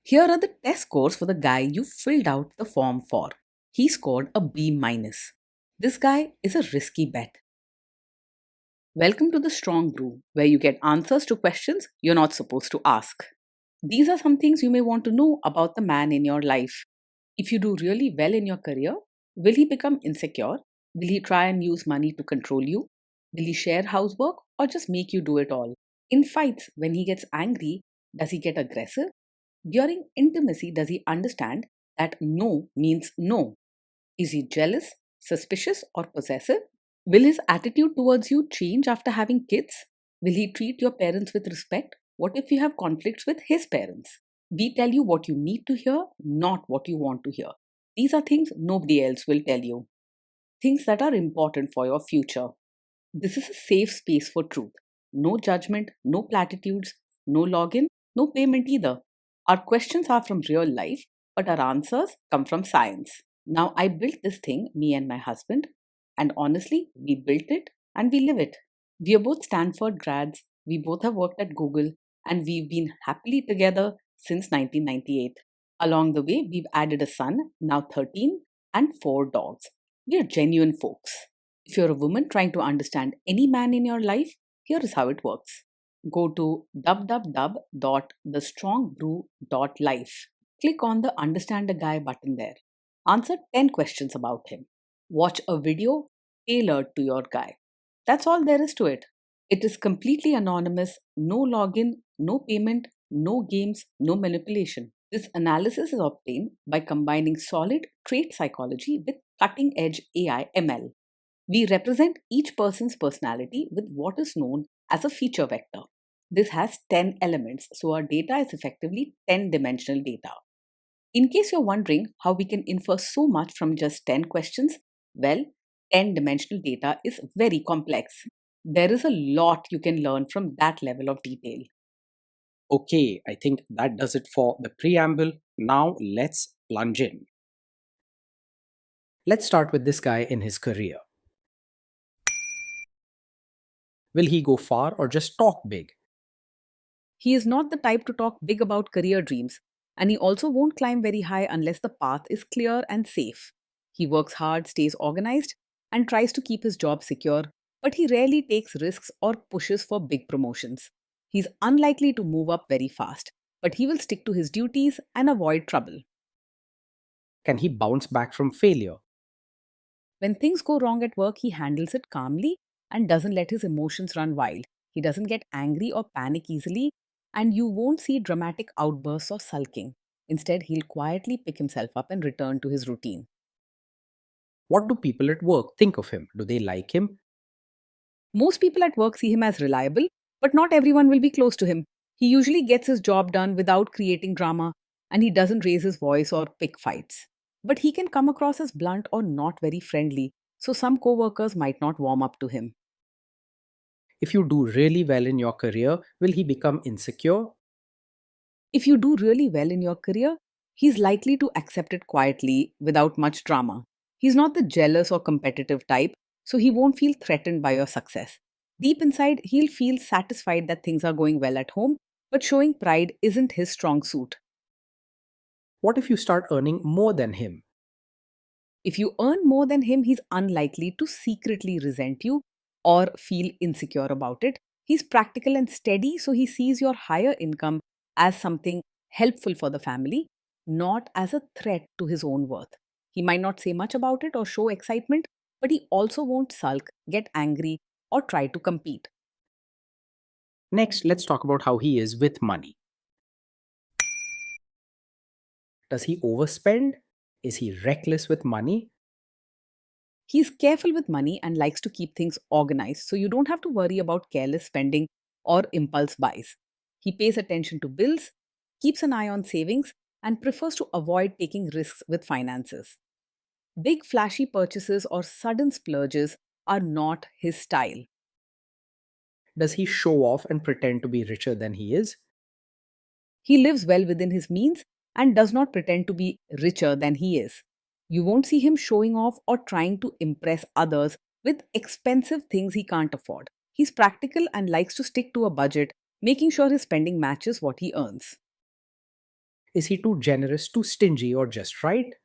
Here are the test scores for the guy you filled out the form for. He scored a B minus. This guy is a risky bet. Welcome to the Strong Brew, where you get answers to questions you're not supposed to ask. These are some things you may want to know about the man in your life. If you do really well in your career, will he become insecure? Will he try and use money to control you? Will he share housework or just make you do it all? In fights, when he gets angry, does he get aggressive? During intimacy, does he understand that no means no? Is he jealous, suspicious, or possessive? Will his attitude towards you change after having kids? Will he treat your parents with respect? What if you have conflicts with his parents? We tell you what you need to hear, not what you want to hear. These are things nobody else will tell you. Things that are important for your future. This is a safe space for truth. No judgment, no platitudes, no login, no payment either. Our questions are from real life, but our answers come from science. Now, I built this thing, me and my husband, and honestly, we built it and we live it. We are both Stanford grads, we both have worked at Google, and we've been happily together since 1998. Along the way, we've added a son, now 13, and 4 dogs. We are genuine folks. If you're a woman trying to understand any man in your life, here is how it works. Go to www.thestrongbrew.life. Click on the Understand a Guy button there. Answer 10 questions about him. Watch a video tailored to your guy. That's all there is to it. It is completely anonymous, no login, no payment, no games, no manipulation. This analysis is obtained by combining solid trait psychology with cutting edge AI ML. We represent each person's personality with what is known as a feature vector. This has 10 elements, so our data is effectively 10-dimensional data. In case you're wondering how we can infer so much from just 10 questions, well, 10-dimensional data is very complex. There is a lot you can learn from that level of detail. Okay, I think that does it for the preamble. Now let's plunge in. Let's start with this guy in his career. Will he go far or just talk big? He is not the type to talk big about career dreams, and he also won't climb very high unless the path is clear and safe. He works hard, stays organized, and tries to keep his job secure, but he rarely takes risks or pushes for big promotions. He's unlikely to move up very fast, but he will stick to his duties and avoid trouble. Can he bounce back from failure? When things go wrong at work, he handles it calmly and doesn't let his emotions run wild. He doesn't get angry or panic easily, and you won't see dramatic outbursts or sulking. Instead, he'll quietly pick himself up and return to his routine. What do people at work think of him? Do they like him? Most people at work see him as reliable, but not everyone will be close to him. He usually gets his job done without creating drama, and he doesn't raise his voice or pick fights. But he can come across as blunt or not very friendly, so some coworkers might not warm up to him. If you do really well in your career, will he become insecure? If you do really well in your career, he's likely to accept it quietly without much drama. He's not the jealous or competitive type, so he won't feel threatened by your success. Deep inside, he'll feel satisfied that things are going well at home, but showing pride isn't his strong suit. What if you start earning more than him? If you earn more than him, he's unlikely to secretly resent you or feel insecure about it. He's practical and steady, so he sees your higher income as something helpful for the family, not as a threat to his own worth. He might not say much about it or show excitement, but he also won't sulk, get angry, or try to compete. Next, let's talk about how he is with money. Does he overspend? Is he reckless with money? He's careful with money and likes to keep things organized, so you don't have to worry about careless spending or impulse buys. He pays attention to bills, keeps an eye on savings, and prefers to avoid taking risks with finances. Big flashy purchases or sudden splurges are not his style. Does he show off and pretend to be richer than he is? He lives well within his means and does not pretend to be richer than he is. You won't see him showing off or trying to impress others with expensive things he can't afford. He's practical and likes to stick to a budget, making sure his spending matches what he earns. Is he too generous, too stingy, or just right?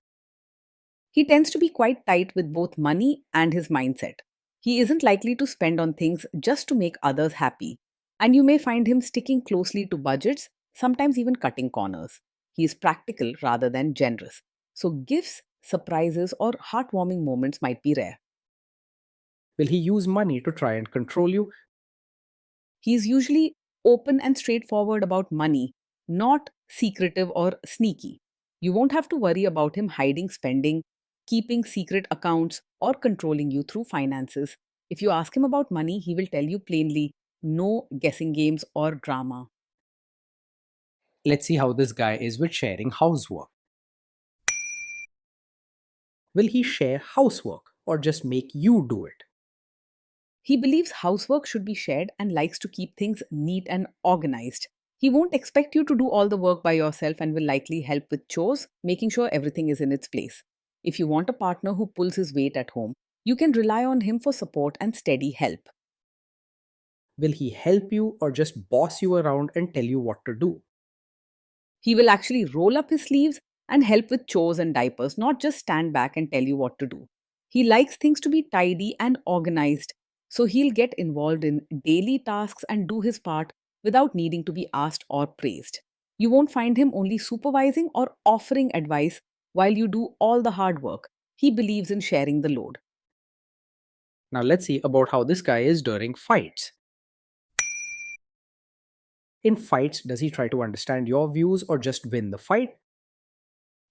He tends to be quite tight with both money and his mindset. He isn't likely to spend on things just to make others happy, and you may find him sticking closely to budgets, sometimes even cutting corners. He is practical rather than generous, so gifts, surprises, or heartwarming moments might be rare. Will he use money to try and control you? He is usually open and straightforward about money, not secretive or sneaky. You won't have to worry about him hiding spending, keeping secret accounts, or controlling you through finances. If you ask him about money, he will tell you plainly, no guessing games or drama. Let's see how this guy is with sharing housework. Will he share housework or just make you do it? He believes housework should be shared and likes to keep things neat and organized. He won't expect you to do all the work by yourself and will likely help with chores, making sure everything is in its place. If you want a partner who pulls his weight at home, you can rely on him for support and steady help. Will he help you or just boss you around and tell you what to do? He will actually roll up his sleeves and help with chores and diapers, not just stand back and tell you what to do. He likes things to be tidy and organized, so he'll get involved in daily tasks and do his part without needing to be asked or praised. You won't find him only supervising or offering advice while you do all the hard work. He believes in sharing the load. Now let's see about how this guy is during fights. In fights, does he try to understand your views or just win the fight?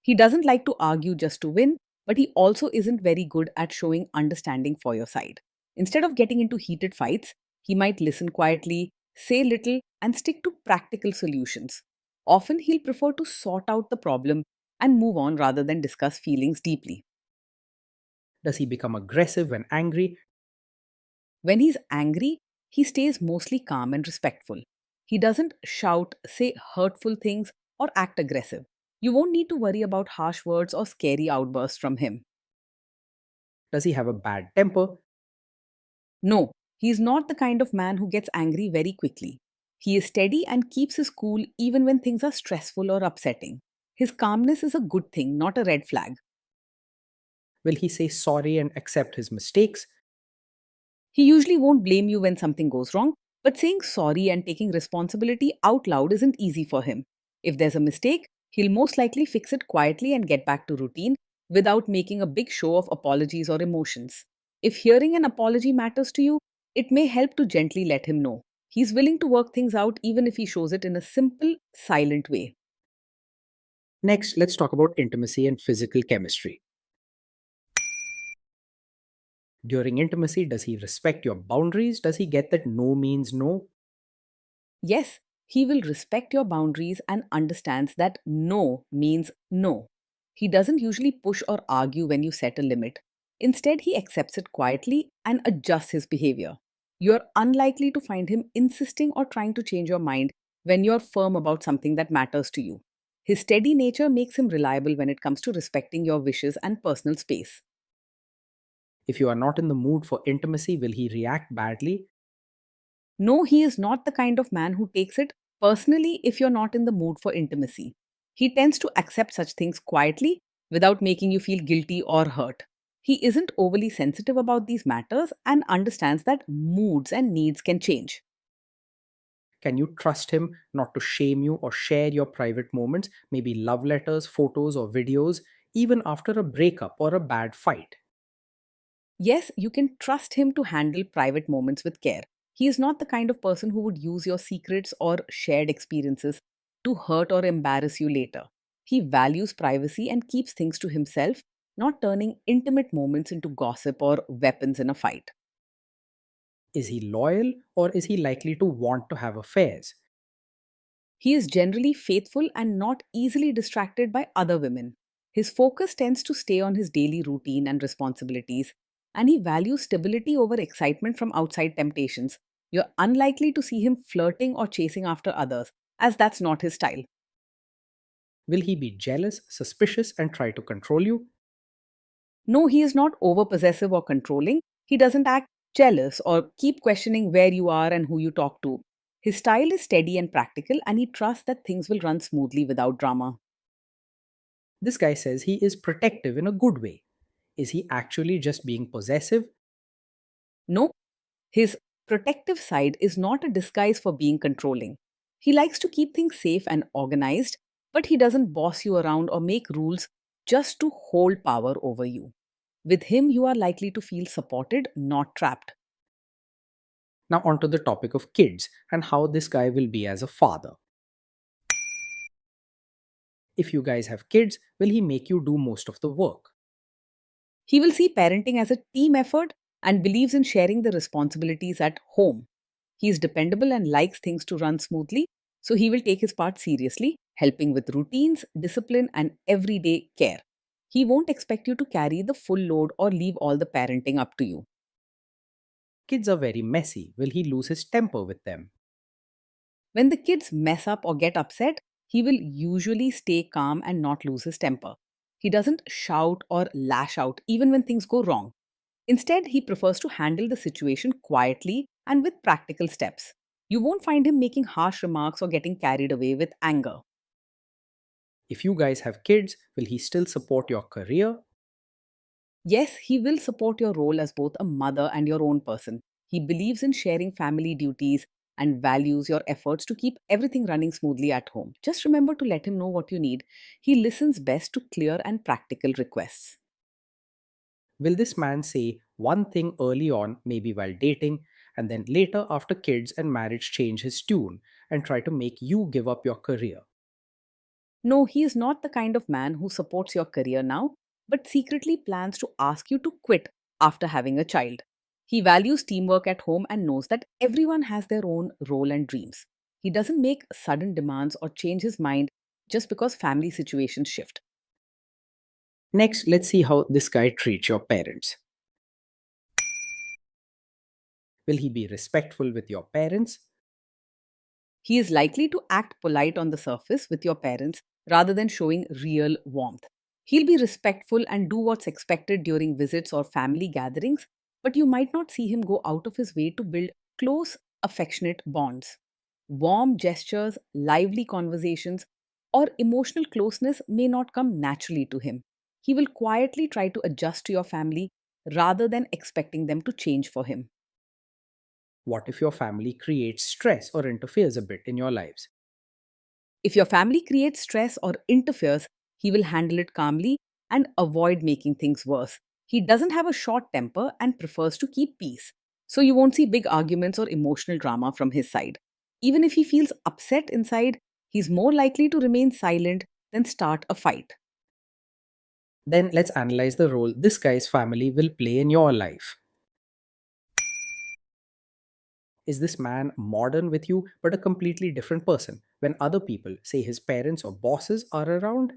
He doesn't like to argue just to win, but he also isn't very good at showing understanding for your side. Instead of getting into heated fights, he might listen quietly, say little, and stick to practical solutions. Often, he'll prefer to sort out the problem and move on rather than discuss feelings deeply. Does he become aggressive when angry? When he's angry, he stays mostly calm and respectful. He doesn't shout, say hurtful things, or act aggressive. You won't need to worry about harsh words or scary outbursts from him. Does he have a bad temper? No, he is not the kind of man who gets angry very quickly. He is steady and keeps his cool even when things are stressful or upsetting. His calmness is a good thing, not a red flag. Will he say sorry and accept his mistakes? He usually won't blame you when something goes wrong, but saying sorry and taking responsibility out loud isn't easy for him. If there's a mistake, he'll most likely fix it quietly and get back to routine without making a big show of apologies or emotions. If hearing an apology matters to you, it may help to gently let him know. He's willing to work things out even if he shows it in a simple, silent way. Next, let's talk about intimacy and physical chemistry. During intimacy, does he respect your boundaries? Does he get that no means no? Yes, he will respect your boundaries and understands that no means no. He doesn't usually push or argue when you set a limit. Instead, he accepts it quietly and adjusts his behavior. You're unlikely to find him insisting or trying to change your mind when you're firm about something that matters to you. His steady nature makes him reliable when it comes to respecting your wishes and personal space. If you are not in the mood for intimacy, will he react badly? No, he is not the kind of man who takes it personally if you're not in the mood for intimacy. He tends to accept such things quietly without making you feel guilty or hurt. He isn't overly sensitive about these matters and understands that moods and needs can change. Can you trust him not to shame you or share your private moments, maybe love letters, photos, or videos, even after a breakup or a bad fight? Yes, you can trust him to handle private moments with care. He is not the kind of person who would use your secrets or shared experiences to hurt or embarrass you later. He values privacy and keeps things to himself, not turning intimate moments into gossip or weapons in a fight. Is he loyal or is he likely to want to have affairs? He is generally faithful and not easily distracted by other women. His focus tends to stay on his daily routine and responsibilities, and he values stability over excitement from outside temptations. You're unlikely to see him flirting or chasing after others, as that's not his style. Will he be jealous, suspicious, and try to control you? No, he is not over possessive or controlling. He doesn't act jealous or keep questioning where you are and who you talk to. His style is steady and practical, and he trusts that things will run smoothly without drama. This guy says he is protective in a good way. Is he actually just being possessive? No, his protective side is not a disguise for being controlling. He likes to keep things safe and organized, but he doesn't boss you around or make rules just to hold power over you. With him, you are likely to feel supported, not trapped. Now, onto the topic of kids and how this guy will be as a father. If you guys have kids, will he make you do most of the work? He will see parenting as a team effort and believes in sharing the responsibilities at home. He is dependable and likes things to run smoothly, so he will take his part seriously, helping with routines, discipline, and everyday care. He won't expect you to carry the full load or leave all the parenting up to you. Kids are very messy. Will he lose his temper with them? When the kids mess up or get upset, he will usually stay calm and not lose his temper. He doesn't shout or lash out even when things go wrong. Instead, he prefers to handle the situation quietly and with practical steps. You won't find him making harsh remarks or getting carried away with anger. If you guys have kids, will he still support your career? Yes, he will support your role as both a mother and your own person. He believes in sharing family duties and values your efforts to keep everything running smoothly at home. Just remember to let him know what you need. He listens best to clear and practical requests. Will this man say one thing early on, maybe while dating, and then later after kids and marriage change his tune and try to make you give up your career? No, he is not the kind of man who supports your career now, but secretly plans to ask you to quit after having a child. He values teamwork at home and knows that everyone has their own role and dreams. He doesn't make sudden demands or change his mind just because family situations shift. Next, let's see how this guy treats your parents. Will he be respectful with your parents? He is likely to act polite on the surface with your parents rather than showing real warmth. He'll be respectful and do what's expected during visits or family gatherings, but you might not see him go out of his way to build close, affectionate bonds. Warm gestures, lively conversations, or emotional closeness may not come naturally to him. He will quietly try to adjust to your family rather than expecting them to change for him. What if your family creates stress or interferes a bit in your lives? If your family creates stress or interferes, he will handle it calmly and avoid making things worse. He doesn't have a short temper and prefers to keep peace. So you won't see big arguments or emotional drama from his side. Even if he feels upset inside, he's more likely to remain silent than start a fight. Then let's analyze the role this guy's family will play in your life. Is this man modern with you but a completely different person when other people, say his parents or bosses, are around?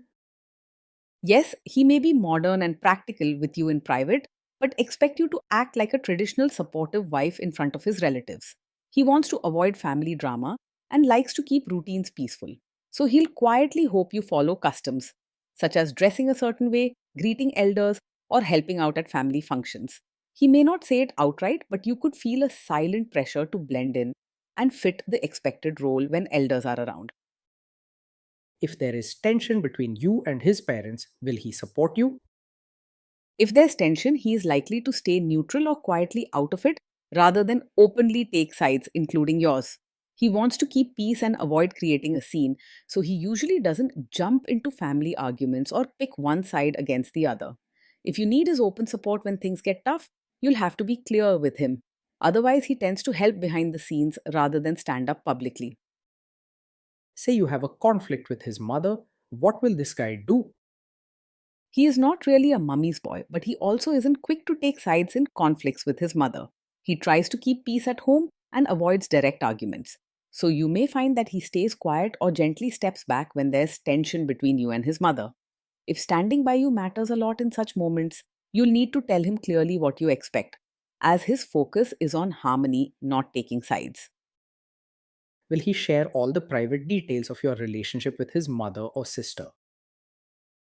Yes, he may be modern and practical with you in private, but expect you to act like a traditional supportive wife in front of his relatives. He wants to avoid family drama and likes to keep routines peaceful. So he'll quietly hope you follow customs, such as dressing a certain way, greeting elders, or helping out at family functions. He may not say it outright, but you could feel a silent pressure to blend in and fit the expected role when elders are around. If there is tension between you and his parents, will he support you? If there's tension, he is likely to stay neutral or quietly out of it rather than openly take sides, including yours. He wants to keep peace and avoid creating a scene, so he usually doesn't jump into family arguments or pick one side against the other. If you need his open support when things get tough, you'll have to be clear with him. Otherwise, he tends to help behind the scenes rather than stand up publicly. Say you have a conflict with his mother, what will this guy do? He is not really a mummy's boy, but he also isn't quick to take sides in conflicts with his mother. He tries to keep peace at home and avoids direct arguments. So you may find that he stays quiet or gently steps back when there's tension between you and his mother. If standing by you matters a lot in such moments, you'll need to tell him clearly what you expect, as his focus is on harmony, not taking sides. Will he share all the private details of your relationship with his mother or sister?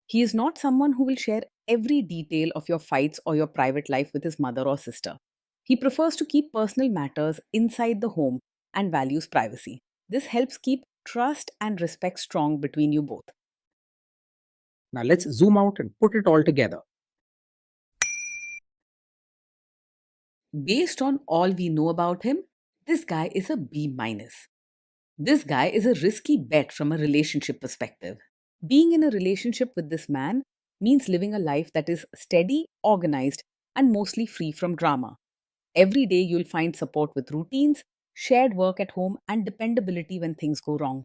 He is not someone who will share every detail of your fights or your private life with his mother or sister. He prefers to keep personal matters inside the home and values privacy. This helps keep trust and respect strong between you both. Now let's zoom out and put it all together. Based on all we know about him, this guy is a B minus. This guy is a risky bet from a relationship perspective. Being in a relationship with this man means living a life that is steady, organized, and mostly free from drama. Every day you'll find support with routines, shared work at home, and dependability when things go wrong.